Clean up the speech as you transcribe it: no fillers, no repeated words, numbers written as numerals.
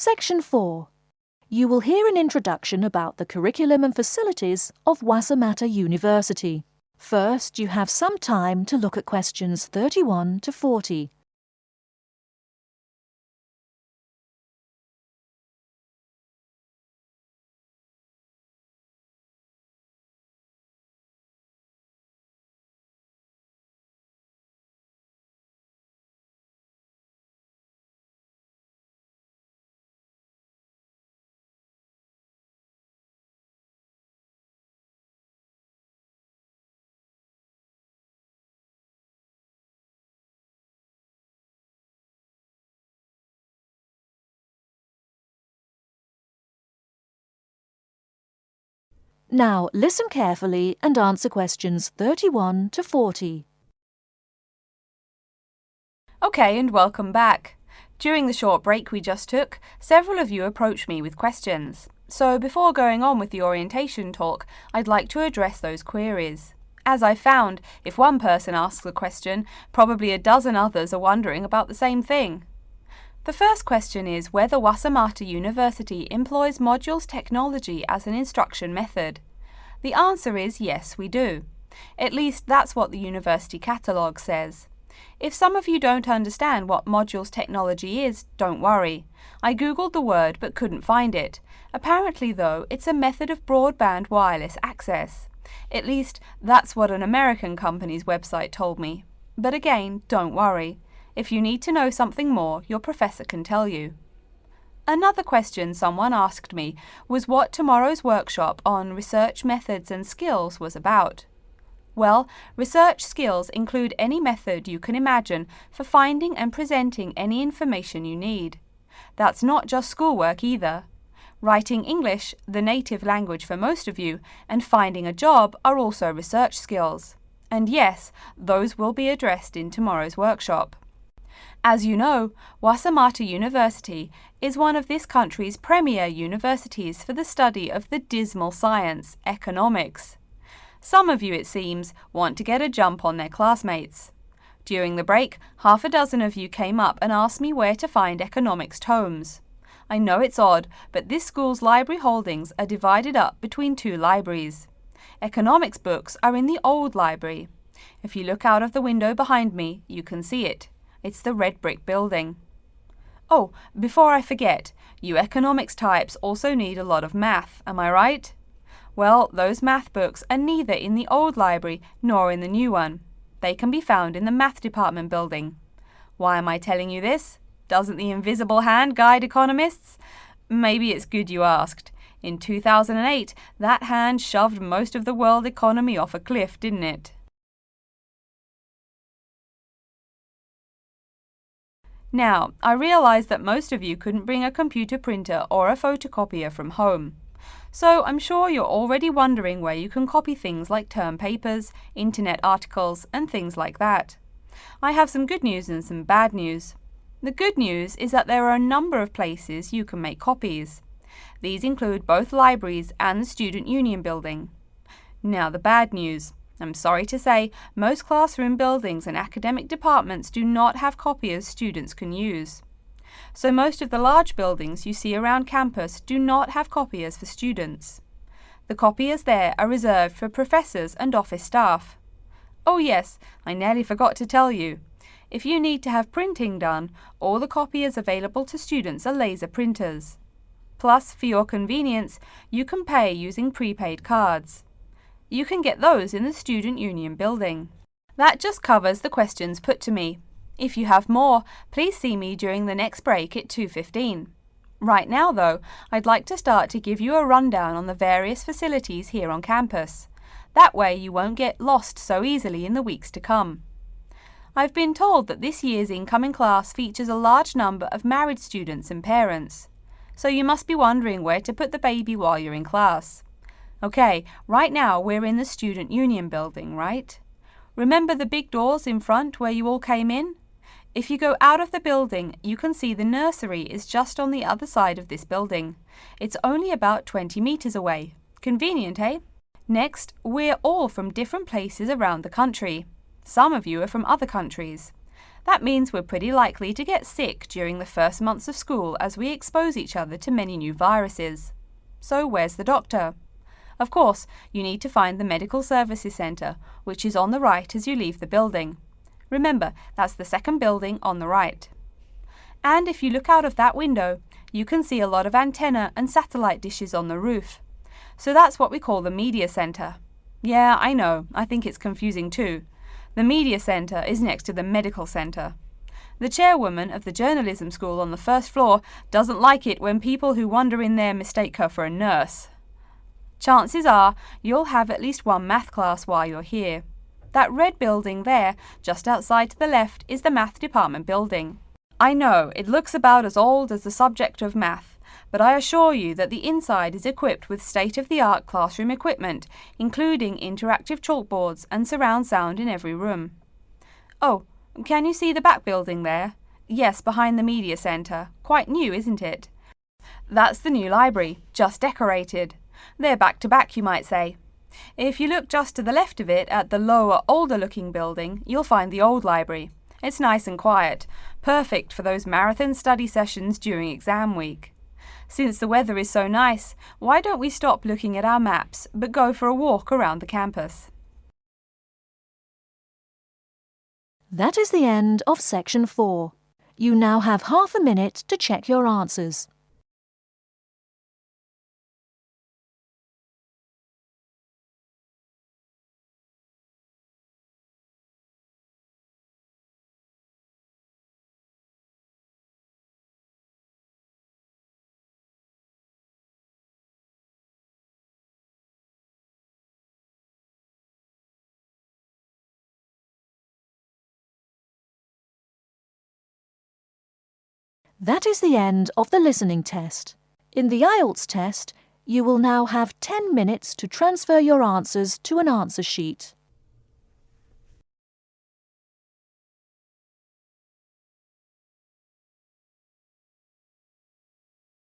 Section 4. You will hear an introduction about the curriculum and facilities of Wasamata University. First, you have some time to look at questions 31 to 40. Now, listen carefully and answer questions 31 to 40. Okay, and welcome back. During the short break we just took, several of you approached me with questions. So before going on with the orientation talk, I'd like to address those queries. As I found, if one person asks a question, probably a dozen others are wondering about the same thing. The first question is whether Wasamata University employs modules technology as an instruction method. The answer is yes, we do. At least that's what the university catalogue says. If some of you don't understand what modules technology is, don't worry. I googled the word but couldn't find it. Apparently though, it's a method of broadband wireless access. At least that's what an American company's website told me. But again, don't worry. If you need to know something more, your professor can tell you. Another question someone asked me was what tomorrow's workshop on research methods and skills was about. Well, research skills include any method you can imagine for finding and presenting any information you need. That's not just schoolwork either. Writing English, the native language for most of you, and finding a job are also research skills. And yes, those will be addressed in tomorrow's workshop. As you know, Wasamata University is one of this country's premier universities for the study of the dismal science, economics. Some of you, it seems, want to get a jump on their classmates. During the break, half a dozen of you came up and asked me where to find economics tomes. I know it's odd, but this school's library holdings are divided up between two libraries. Economics books are in the old library. If you look out of the window behind me, you can see it. It's the red brick building. Oh, before I forget, you economics types also need a lot of math, am I right? Well, those math books are neither in the old library nor in the new one. They can be found in the math department building. Why am I telling you this? Doesn't the invisible hand guide economists? Maybe it's good you asked. In 2008, that hand shoved most of the world economy off a cliff, didn't it? Now, I realize that most of you couldn't bring a computer printer or a photocopier from home. So I'm sure you're already wondering where you can copy things like term papers, internet articles, and things like that. I have some good news and some bad news. The good news is that there are a number of places you can make copies. These include both libraries and the Student Union building. Now the bad news. I'm sorry to say, most classroom buildings and academic departments do not have copiers students can use. So most of the large buildings you see around campus do not have copiers for students. The copiers there are reserved for professors and office staff. Oh yes, I nearly forgot to tell you. If you need to have printing done, all the copiers available to students are laser printers. Plus, for your convenience, you can pay using prepaid cards. You can get those in the Student Union building. That just covers the questions put to me. If you have more, please see me during the next break at 2:15. Right now, though, I'd like to start to give you a rundown on the various facilities here on campus. That way you won't get lost so easily in the weeks to come. I've been told that this year's incoming class features a large number of married students and parents. So you must be wondering where to put the baby while you're in class. Okay, right now we're in the Student Union building, right? Remember the big doors in front where you all came in? If you go out of the building, you can see the nursery is just on the other side of this building. It's only about 20 meters away. Convenient, eh? Next, we're all from different places around the country. Some of you are from other countries. That means we're pretty likely to get sick during the first months of school as we expose each other to many new viruses. So where's the doctor? Of course, you need to find the Medical Services Centre, which is on the right as you leave the building. Remember, that's the second building on the right. And if you look out of that window, you can see a lot of antenna and satellite dishes on the roof. So that's what we call the Media Centre. Yeah, I know, I think it's confusing too. The Media Centre is next to the Medical Centre. The chairwoman of the journalism school on the first floor doesn't like it when people who wander in there mistake her for a nurse. Chances are you'll have at least one math class while you're here. That red building there, just outside to the left, is the math department building. I know, it looks about as old as the subject of math, but I assure you that the inside is equipped with state-of-the-art classroom equipment, including interactive chalkboards and surround sound in every room. Oh, can you see the back building there? Yes, behind the Media Centre. Quite new, isn't it? That's the new library, just decorated. They're back to back, you might say. If you look just to the left of it at the lower, older-looking building, you'll find the old library. It's nice and quiet, perfect for those marathon study sessions during exam week. Since the weather is so nice, why don't we stop looking at our maps but go for a walk around the campus? That is the end of section 4. You now have half a minute to check your answers. That is the end of the listening test. In the IELTS test, you will now have 10 minutes to transfer your answers to an answer sheet.